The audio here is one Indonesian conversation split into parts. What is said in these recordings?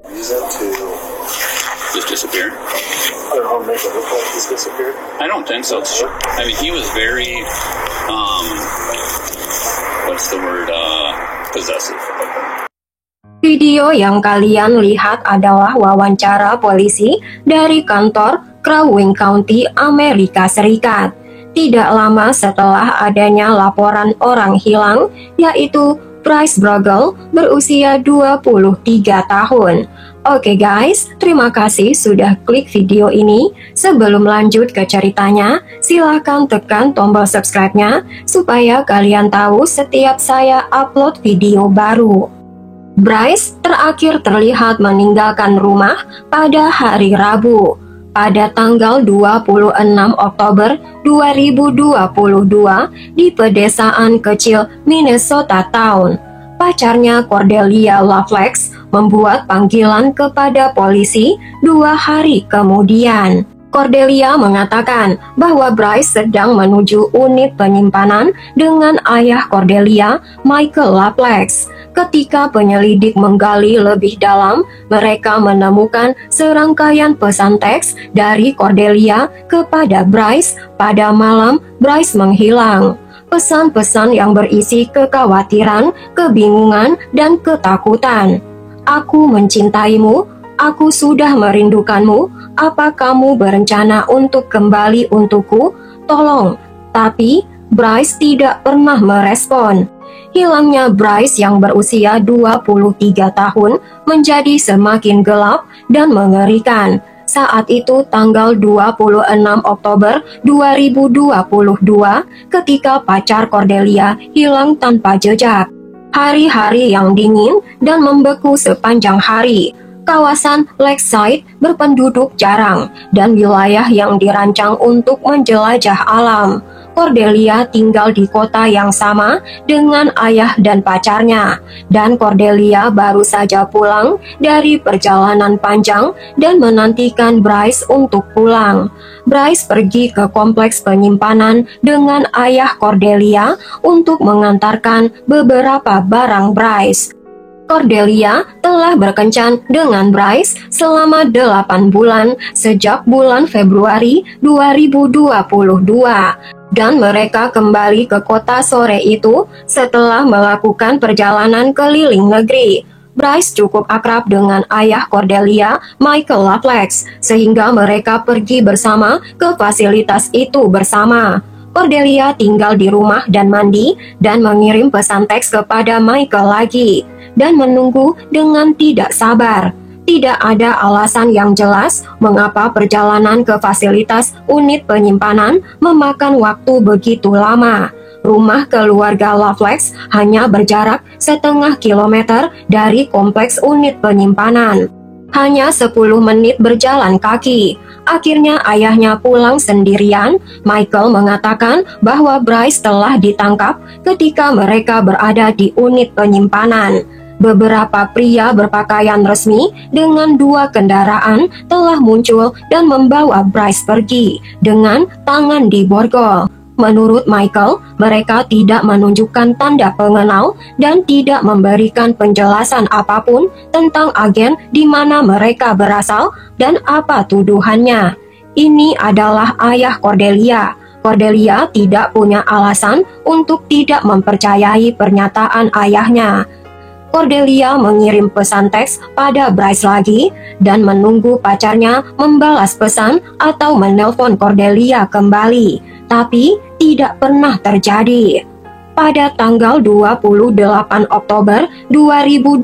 reason to Just disappeared? I don't know, make it look like he's disappeared. I don't think so. I mean, he was very, what's the word, possessive. Video yang kalian lihat adalah wawancara polisi dari kantor Crow Wing County, Amerika Serikat. Tidak lama setelah adanya laporan orang hilang, yaitu Bryce Bruegel berusia 23 tahun. Oke guys, terima kasih sudah klik video ini. Sebelum lanjut ke ceritanya, silahkan tekan tombol subscribe-nya supaya kalian tahu setiap saya upload video baru. Bryce terakhir terlihat meninggalkan rumah pada hari Rabu, pada tanggal 26 Oktober 2022 di pedesaan kecil Minnesota Town. Pacarnya Cordelia Lovelace membuat panggilan kepada polisi 2 hari kemudian. Cordelia mengatakan bahwa Bryce sedang menuju unit penyimpanan dengan ayah Cordelia, Michael Lovelace. Ketika penyelidik menggali lebih dalam, mereka menemukan serangkaian pesan teks dari Cordelia kepada Bryce pada malam Bryce menghilang. Pesan-pesan yang berisi kekhawatiran, kebingungan, dan ketakutan. Aku mencintaimu, aku sudah merindukanmu, apa kamu berencana untuk kembali untukku? Tolong. Tapi Bryce tidak pernah merespon. Hilangnya Bryce yang berusia 23 tahun menjadi semakin gelap dan mengerikan. Saat itu tanggal 26 Oktober 2022 ketika pacar Cordelia hilang tanpa jejak. Hari-hari yang dingin dan membeku sepanjang hari. Kawasan Lakeside berpenduduk jarang dan wilayah yang dirancang untuk menjelajah alam. Cordelia tinggal di kota yang sama dengan ayah dan pacarnya, dan Cordelia baru saja pulang dari perjalanan panjang dan menantikan Bryce untuk pulang. Bryce pergi ke kompleks penyimpanan dengan ayah Cordelia untuk mengantarkan beberapa barang Bryce. Cordelia telah berkencan dengan Bryce selama 8 bulan sejak bulan Februari 2022. Dan mereka kembali ke kota sore itu setelah melakukan perjalanan keliling negeri. Bryce cukup akrab dengan ayah Cordelia, Michael Lovelace, sehingga mereka pergi bersama ke fasilitas itu bersama. Cordelia tinggal di rumah dan mandi dan mengirim pesan teks kepada Michael lagi dan menunggu dengan tidak sabar. Tidak ada alasan yang jelas mengapa perjalanan ke fasilitas unit penyimpanan memakan waktu begitu lama. Rumah keluarga Lovelace hanya berjarak setengah kilometer dari kompleks unit penyimpanan. Hanya 10 menit berjalan kaki. Akhirnya ayahnya pulang sendirian. Michael mengatakan bahwa Bryce telah ditangkap ketika mereka berada di unit penyimpanan. Beberapa pria berpakaian resmi dengan 2 kendaraan telah muncul dan membawa Bryce pergi dengan tangan di borgol. Menurut Michael, mereka tidak menunjukkan tanda pengenal dan tidak memberikan penjelasan apapun tentang agen di mana mereka berasal dan apa tuduhannya. Ini adalah ayah Cordelia. Cordelia tidak punya alasan untuk tidak mempercayai pernyataan ayahnya. Cordelia mengirim pesan teks pada Bryce lagi dan menunggu pacarnya membalas pesan atau menelpon Cordelia kembali, tapi tidak pernah terjadi. Pada tanggal 28 Oktober 2022,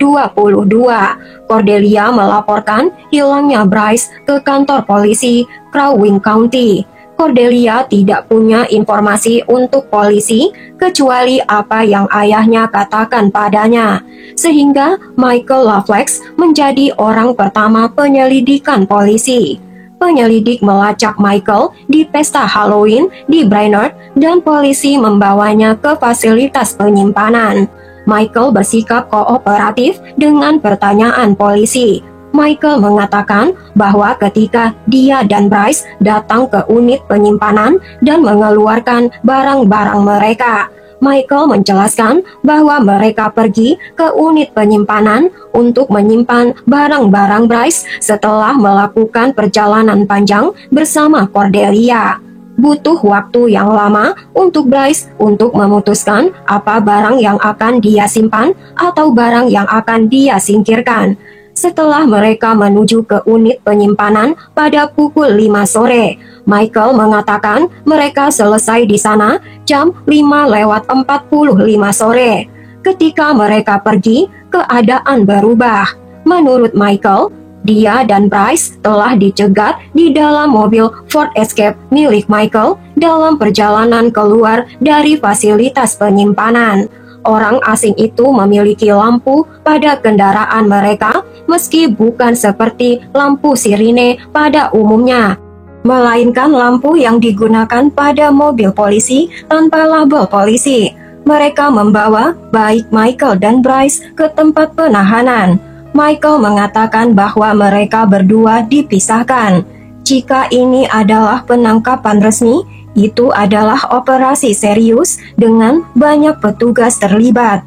Cordelia melaporkan hilangnya Bryce ke kantor polisi Crow Wing County. Cordelia tidak punya informasi untuk polisi kecuali apa yang ayahnya katakan padanya, sehingga Michael Lovelace menjadi orang pertama penyelidikan polisi. Penyelidik melacak Michael di pesta Halloween di Brainerd dan polisi membawanya ke fasilitas penyimpanan. Michael bersikap kooperatif dengan pertanyaan polisi. Michael mengatakan bahwa ketika dia dan Bryce datang ke unit penyimpanan dan mengeluarkan barang-barang mereka, Michael menjelaskan bahwa mereka pergi ke unit penyimpanan untuk menyimpan barang-barang Bryce setelah melakukan perjalanan panjang bersama Cordelia. Butuh waktu yang lama untuk Bryce untuk memutuskan apa barang yang akan dia simpan atau barang yang akan dia singkirkan. Setelah mereka menuju ke unit penyimpanan pada pukul 5 sore, Michael mengatakan mereka selesai di sana jam 5:45 sore. Ketika mereka pergi, keadaan berubah. Menurut Michael, dia dan Bryce telah dicegat di dalam mobil Ford Escape milik Michael dalam perjalanan keluar dari fasilitas penyimpanan. Orang asing itu memiliki lampu pada kendaraan mereka, meski bukan seperti lampu sirine pada umumnya, melainkan lampu yang digunakan pada mobil polisi tanpa label polisi. Mereka membawa baik Michael dan Bryce ke tempat penahanan. Michael mengatakan bahwa mereka berdua dipisahkan. Jika ini adalah penangkapan resmi, itu adalah operasi serius dengan banyak petugas terlibat.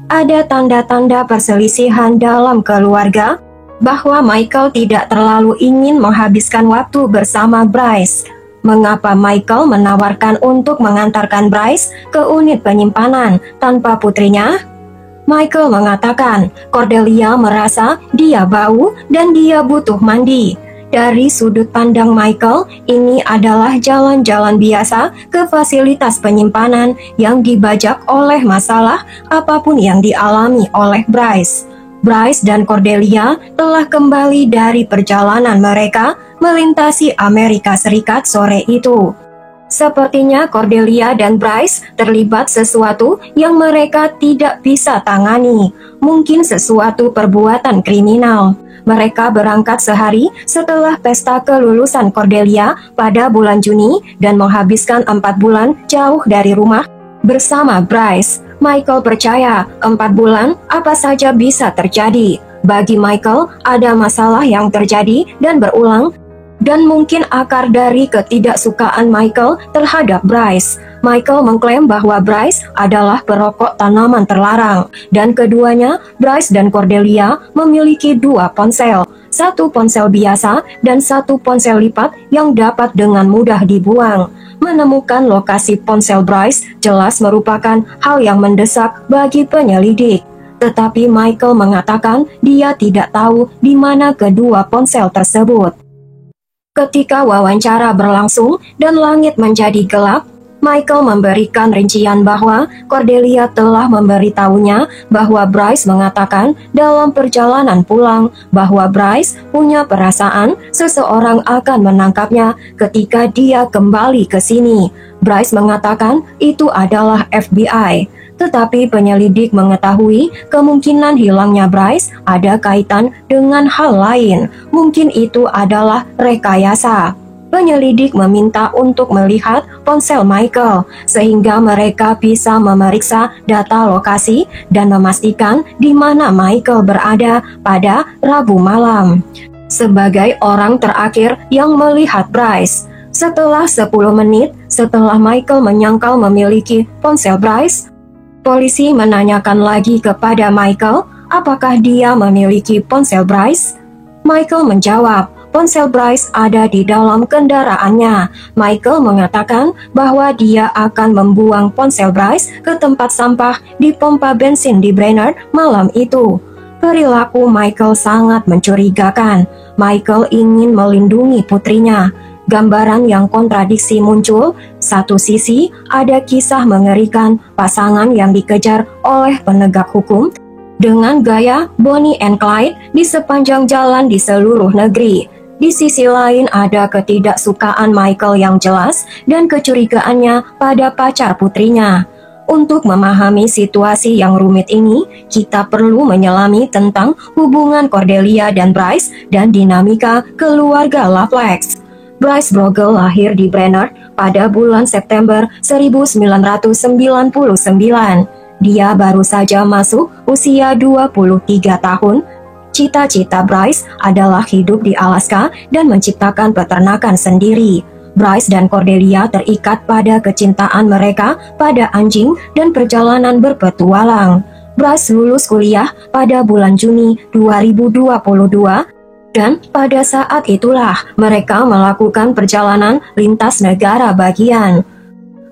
Ada tanda-tanda perselisihan dalam keluarga bahwa Michael tidak terlalu ingin menghabiskan waktu bersama Bryce. Mengapa Michael menawarkan untuk mengantarkan Bryce ke unit penyimpanan tanpa putrinya? Michael mengatakan Cordelia merasa dia bau dan dia butuh mandi. Dari sudut pandang Michael, ini adalah jalan-jalan biasa ke fasilitas penyimpanan yang dibajak oleh masalah apapun yang dialami oleh Bryce. Bryce dan Cordelia telah kembali dari perjalanan mereka melintasi Amerika Serikat sore itu. Sepertinya Cordelia dan Bryce terlibat sesuatu yang mereka tidak bisa tangani, mungkin sesuatu perbuatan kriminal. Mereka berangkat sehari setelah pesta kelulusan Cordelia pada bulan Juni dan menghabiskan 4 bulan jauh dari rumah bersama Bryce. Michael percaya 4 bulan apa saja bisa terjadi. Bagi Michael, ada masalah yang terjadi dan berulang, dan mungkin akar dari ketidaksukaan Michael terhadap Bryce. Michael mengklaim bahwa Bryce adalah perokok tanaman terlarang, dan keduanya, Bryce dan Cordelia, memiliki 2 ponsel, 1 ponsel biasa dan 1 ponsel lipat yang dapat dengan mudah dibuang. Menemukan lokasi ponsel Bryce jelas merupakan hal yang mendesak bagi penyelidik. Tetapi Michael mengatakan dia tidak tahu di mana kedua ponsel tersebut. Ketika wawancara berlangsung dan langit menjadi gelap, Michael memberikan rincian bahwa Cordelia telah memberitahunya bahwa Bryce mengatakan dalam perjalanan pulang bahwa Bryce punya perasaan seseorang akan menangkapnya ketika dia kembali ke sini. Bryce mengatakan itu adalah FBI. Tetapi penyelidik mengetahui kemungkinan hilangnya Bryce ada kaitan dengan hal lain. Mungkin itu adalah rekayasa. Penyelidik meminta untuk melihat ponsel Michael, sehingga mereka bisa memeriksa data lokasi dan memastikan di mana Michael berada pada Rabu malam. Sebagai orang terakhir yang melihat Bryce, setelah 10 menit setelah Michael menyangkal memiliki ponsel Bryce, polisi menanyakan lagi kepada Michael apakah dia memiliki ponsel Bryce. Michael menjawab, ponsel Bryce ada di dalam kendaraannya. Michael mengatakan bahwa dia akan membuang ponsel Bryce ke tempat sampah di pompa bensin di Brainerd malam itu. Perilaku Michael sangat mencurigakan. Michael ingin melindungi putrinya. Gambaran yang kontradiksi muncul. Satu sisi, ada kisah mengerikan pasangan yang dikejar oleh penegak hukum dengan gaya Bonnie and Clyde di sepanjang jalan di seluruh negeri. Di sisi lain ada ketidaksukaan Michael yang jelas dan kecurigaannya pada pacar putrinya. Untuk memahami situasi yang rumit ini, kita perlu menyelami tentang hubungan Cordelia dan Bryce dan dinamika keluarga Loveless. Bryce Brogel lahir di Brainerd pada bulan September 1999. Dia baru saja masuk usia 23 tahun. Cita-cita Bryce adalah hidup di Alaska dan menciptakan peternakan sendiri. Bryce dan Cordelia terikat pada kecintaan mereka pada anjing dan perjalanan berpetualang. Bryce lulus kuliah pada bulan Juni 2022 dan pada saat itulah mereka melakukan perjalanan lintas negara bagian.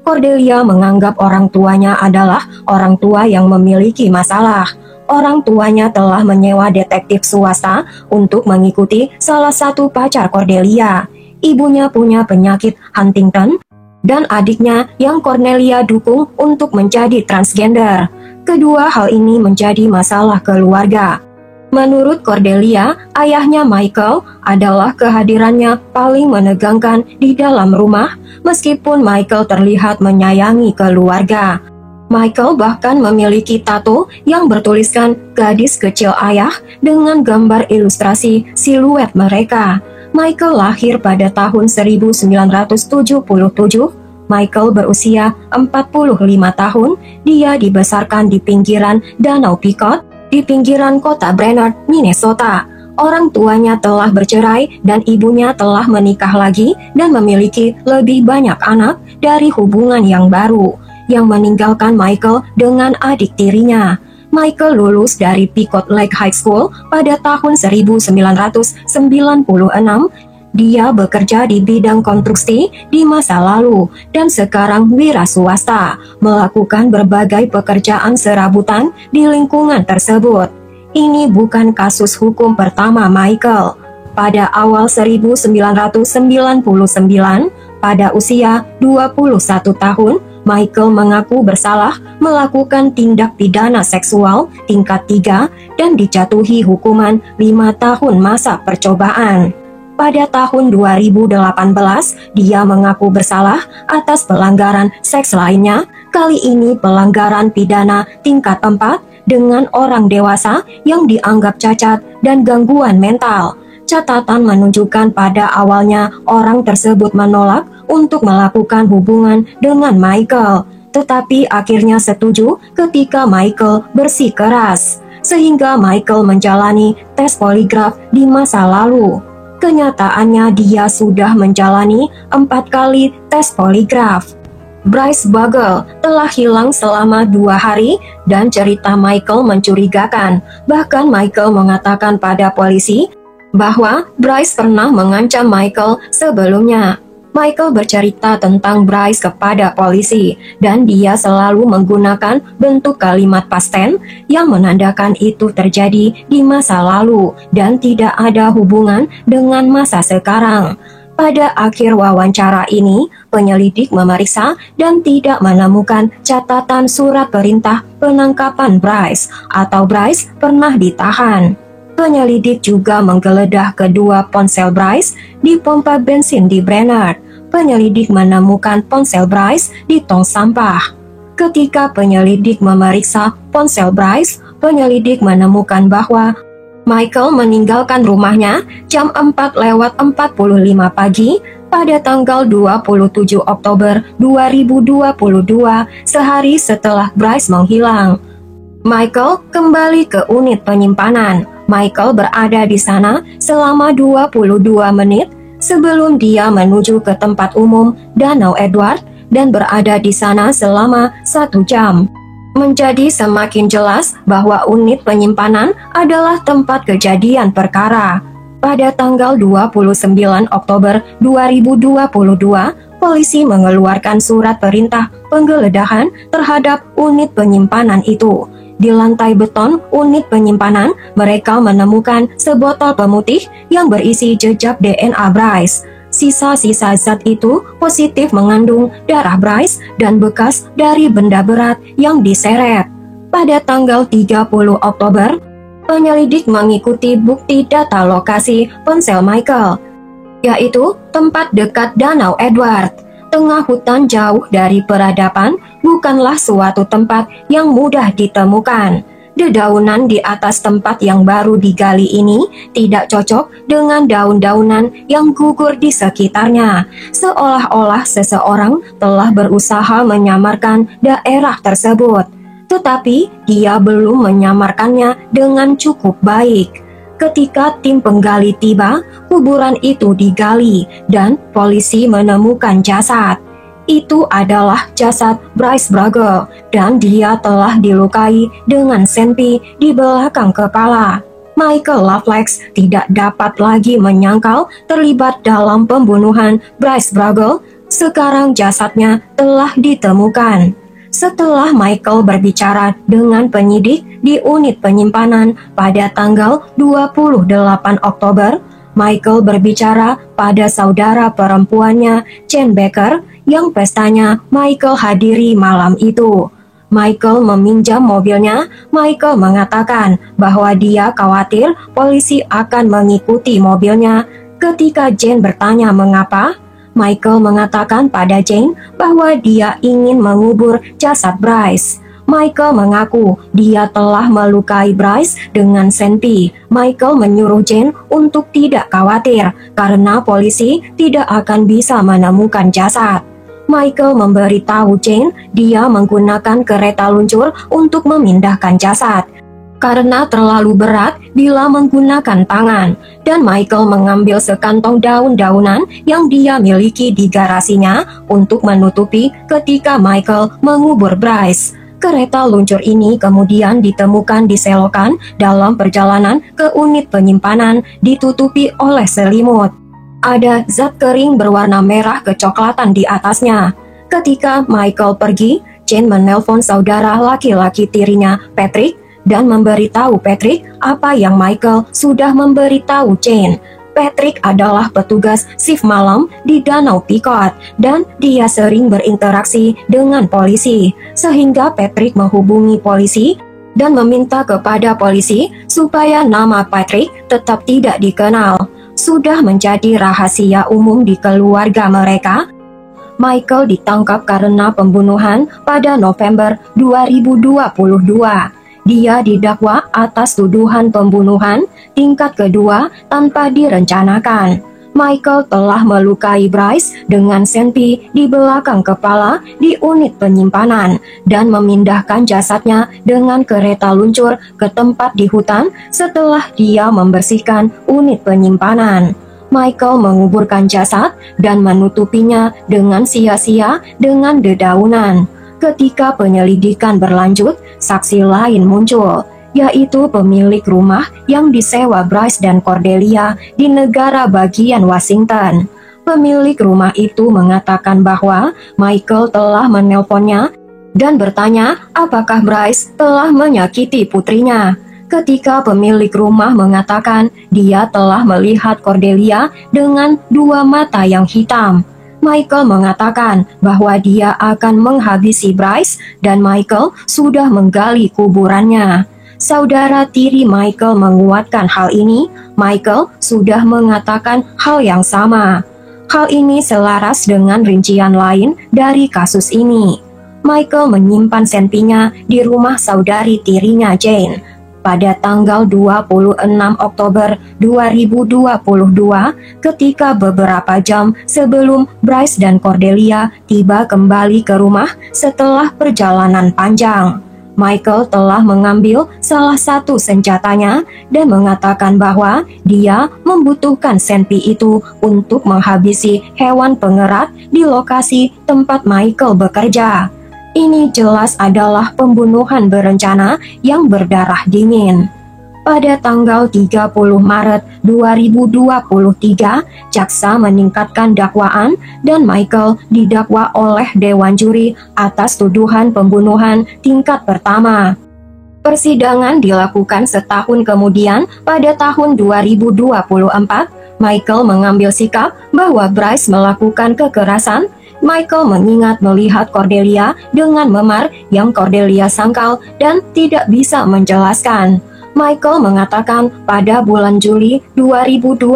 Cordelia menganggap orang tuanya adalah orang tua yang memiliki masalah. Orang tuanya telah menyewa detektif swasta untuk mengikuti salah satu pacar Cordelia. Ibunya punya penyakit Huntington, dan adiknya yang Cornelia dukung untuk menjadi transgender. Kedua hal ini menjadi masalah keluarga. Menurut Cordelia, ayahnya Michael adalah kehadirannya paling menegangkan di dalam rumah, meskipun Michael terlihat menyayangi keluarga. Michael bahkan memiliki tato yang bertuliskan gadis kecil ayah dengan gambar ilustrasi siluet mereka. Michael lahir pada tahun 1977. Michael berusia 45 tahun. Dia dibesarkan di pinggiran Danau Pequot, di pinggiran kota Brainerd, Minnesota. Orang tuanya telah bercerai dan ibunya telah menikah lagi dan memiliki lebih banyak anak dari hubungan yang baru, yang meninggalkan Michael dengan adik tirinya. Michael lulus dari Pequot Lake High School pada tahun 1996. Dia bekerja di bidang konstruksi di masa lalu dan sekarang wira swasta, melakukan berbagai pekerjaan serabutan di lingkungan tersebut. Ini bukan kasus hukum pertama Michael. Pada awal 1999, pada usia 21 tahun, Michael mengaku bersalah melakukan tindak pidana seksual tingkat 3 dan dijatuhi hukuman 5 tahun masa percobaan. Pada tahun 2018, dia mengaku bersalah atas pelanggaran seks lainnya, kali ini pelanggaran pidana tingkat 4 dengan orang dewasa yang dianggap cacat dan gangguan mental. Catatan menunjukkan pada awalnya orang tersebut menolak untuk melakukan hubungan dengan Michael, tetapi akhirnya setuju ketika Michael bersikeras, sehingga Michael menjalani tes poligraf di masa lalu. Kenyataannya dia sudah menjalani 4 kali tes poligraf. Bryce Bugle telah hilang selama 2 hari dan cerita Michael mencurigakan. Bahkan Michael mengatakan pada polisi bahwa Bryce pernah mengancam Michael sebelumnya. Michael bercerita tentang Bryce kepada polisi dan dia selalu menggunakan bentuk kalimat past tense yang menandakan itu terjadi di masa lalu dan tidak ada hubungan dengan masa sekarang. Pada akhir wawancara ini, penyelidik memeriksa dan tidak menemukan catatan surat perintah penangkapan Bryce atau Bryce pernah ditahan. Penyelidik juga menggeledah kedua ponsel Bryce di pompa bensin di Brainerd. Penyelidik menemukan ponsel Bryce di tong sampah. Ketika penyelidik memeriksa ponsel Bryce, penyelidik menemukan bahwa Michael meninggalkan rumahnya jam 4:45 pagi pada tanggal 27 Oktober 2022, sehari setelah Bryce menghilang. Michael kembali ke unit penyimpanan. Michael berada di sana selama 22 menit sebelum dia menuju ke tempat umum Danau Edward dan berada di sana selama 1 jam. Menjadi semakin jelas bahwa unit penyimpanan adalah tempat kejadian perkara. Pada tanggal 29 Oktober 2022, polisi mengeluarkan surat perintah penggeledahan terhadap unit penyimpanan itu. Di lantai beton unit penyimpanan, mereka menemukan sebotol pemutih yang berisi jejak DNA Bryce. Sisa-sisa zat itu positif mengandung darah Bryce dan bekas dari benda berat yang diseret. Pada tanggal 30 Oktober, penyelidik mengikuti bukti data lokasi ponsel Michael, yaitu tempat dekat Danau Edward. Tengah hutan jauh dari peradaban bukanlah suatu tempat yang mudah ditemukan. Dedaunan di atas tempat yang baru digali ini tidak cocok dengan daun-daunan yang gugur di sekitarnya, seolah-olah seseorang telah berusaha menyamarkan daerah tersebut. Tetapi dia belum menyamarkannya dengan cukup baik. Ketika tim penggali tiba, kuburan itu digali dan polisi menemukan jasad. Itu adalah jasad Bryce Bruegel dan dia telah dilukai dengan senpi di belakang kepala. Michael Loveless tidak dapat lagi menyangkal terlibat dalam pembunuhan Bryce Bruegel. Sekarang jasadnya telah ditemukan. Setelah Michael berbicara dengan penyidik di unit penyimpanan pada tanggal 28 Oktober, Michael berbicara pada saudara perempuannya, Jane Baker, yang pestanya Michael hadiri malam itu. Michael meminjam mobilnya. Michael mengatakan bahwa dia khawatir polisi akan mengikuti mobilnya. Ketika Jane bertanya mengapa, Michael mengatakan pada Jane bahwa dia ingin mengubur jasad Bryce. Michael mengaku dia telah melukai Bryce dengan senpi. Michael menyuruh Jane untuk tidak khawatir karena polisi tidak akan bisa menemukan jasad. Michael memberitahu Jane dia menggunakan kereta luncur untuk memindahkan jasad karena terlalu berat bila menggunakan tangan, dan Michael mengambil sekantong daun-daunan yang dia miliki di garasinya untuk menutupi ketika Michael mengubur Bryce. Kereta luncur ini kemudian ditemukan di selokan dalam perjalanan ke unit penyimpanan, ditutupi oleh selimut. Ada zat kering berwarna merah kecoklatan di atasnya. Ketika Michael pergi, Jane menelpon saudara laki-laki tirinya, Patrick, dan memberitahu Patrick apa yang Michael sudah memberitahu Jane. Patrick adalah petugas shift malam di Danau Pequot dan dia sering berinteraksi dengan polisi, sehingga Patrick menghubungi polisi dan meminta kepada polisi supaya nama Patrick tetap tidak dikenal. Sudah menjadi rahasia umum di keluarga mereka. Michael ditangkap karena pembunuhan pada November 2022. Dia didakwa atas tuduhan pembunuhan tingkat kedua tanpa direncanakan. Michael telah melukai Bryce dengan senpi di belakang kepala di unit penyimpanan dan memindahkan jasadnya dengan kereta luncur ke tempat di hutan setelah dia membersihkan unit penyimpanan. Michael menguburkan jasad dan menutupinya dengan sia-sia dengan dedaunan. Ketika penyelidikan berlanjut, saksi lain muncul, yaitu pemilik rumah yang disewa Bryce dan Cordelia di negara bagian Washington. Pemilik rumah itu mengatakan bahwa Michael telah menelponnya dan bertanya apakah Bryce telah menyakiti putrinya. Ketika pemilik rumah mengatakan dia telah melihat Cordelia dengan dua mata yang hitam, Michael mengatakan bahwa dia akan menghabisi Bryce dan Michael sudah menggali kuburannya. Saudara tiri Michael menguatkan hal ini. Michael sudah mengatakan hal yang sama. Hal ini selaras dengan rincian lain dari kasus ini. Michael menyimpan senpinya di rumah saudari tirinya Jane. Pada tanggal 26 Oktober 2022, ketika beberapa jam sebelum Bryce dan Cordelia tiba kembali ke rumah setelah perjalanan panjang, Michael telah mengambil salah satu senjatanya dan mengatakan bahwa dia membutuhkan senpi itu untuk menghabisi hewan pengerat di lokasi tempat Michael bekerja. Ini jelas adalah pembunuhan berencana yang berdarah dingin. Pada tanggal 30 Maret 2023, jaksa meningkatkan dakwaan dan Michael didakwa oleh Dewan Juri atas tuduhan pembunuhan tingkat pertama. Persidangan dilakukan setahun kemudian pada tahun 2024. Michael mengambil sikap bahwa Bryce melakukan kekerasan. Michael mengingat melihat Cordelia dengan memar yang Cordelia sangkal dan tidak bisa menjelaskan. Michael mengatakan pada bulan Juli 2022,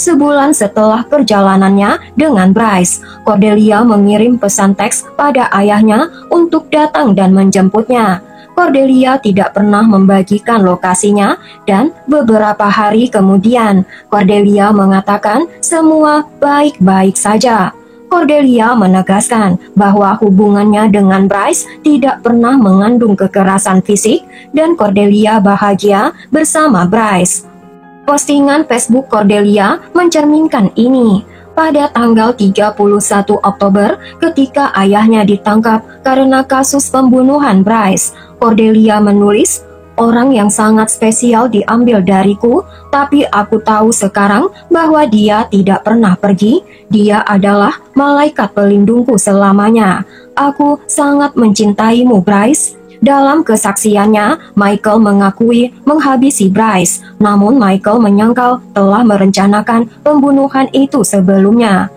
sebulan setelah perjalanannya dengan Bryce, Cordelia mengirim pesan teks pada ayahnya untuk datang dan menjemputnya. Cordelia tidak pernah membagikan lokasinya dan beberapa hari kemudian, Cordelia mengatakan semua baik-baik saja. Cordelia menegaskan bahwa hubungannya dengan Bryce tidak pernah mengandung kekerasan fisik dan Cordelia bahagia bersama Bryce. Postingan Facebook Cordelia mencerminkan ini. Pada tanggal 31 Oktober, ketika ayahnya ditangkap karena kasus pembunuhan Bryce, Cordelia menulis, "Orang yang sangat spesial diambil dariku, tapi aku tahu sekarang bahwa dia tidak pernah pergi. Dia adalah malaikat pelindungku selamanya. Aku sangat mencintaimu, Bryce." Dalam kesaksiannya, Michael mengakui menghabisi Bryce, namun Michael menyangkal telah merencanakan pembunuhan itu sebelumnya.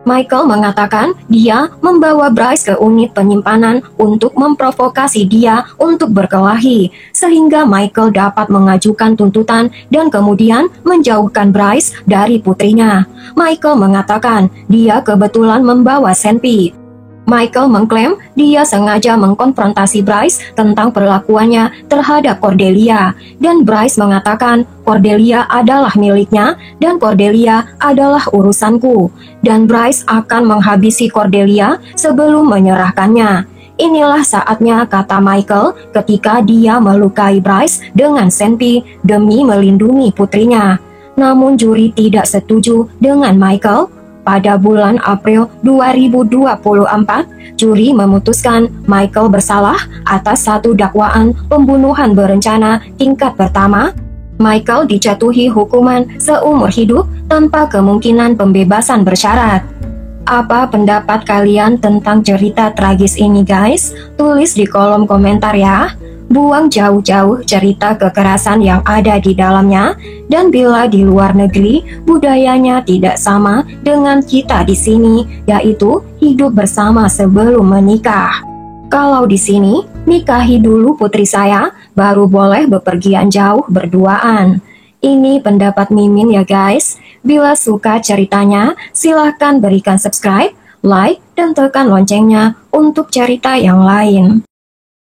Michael mengatakan dia membawa Bryce ke unit penyimpanan untuk memprovokasi dia untuk berkelahi, sehingga Michael dapat mengajukan tuntutan dan kemudian menjauhkan Bryce dari putrinya. Michael mengatakan dia kebetulan membawa senpi. Michael mengklaim dia sengaja mengkonfrontasi Bryce tentang perlakuannya terhadap Cordelia, dan Bryce mengatakan Cordelia adalah miliknya dan Cordelia adalah urusanku, dan Bryce akan menghabisi Cordelia sebelum menyerahkannya. Inilah saatnya, kata Michael, ketika dia melukai Bryce dengan senpi demi melindungi putrinya. Namun juri tidak setuju dengan Michael. Pada bulan April 2024, juri memutuskan Michael bersalah atas satu dakwaan pembunuhan berencana tingkat pertama. Michael dijatuhi hukuman seumur hidup tanpa kemungkinan pembebasan bersyarat. Apa pendapat kalian tentang cerita tragis ini, guys? Tulis di kolom komentar ya. Buang jauh-jauh cerita kekerasan yang ada di dalamnya, dan bila di luar negeri budayanya tidak sama dengan kita di sini, yaitu hidup bersama sebelum menikah. Kalau di sini, nikahi dulu putri saya, baru boleh bepergian jauh berduaan. Ini pendapat Mimin ya guys. Bila suka ceritanya, silahkan berikan subscribe, like, dan tekan loncengnya untuk cerita yang lain.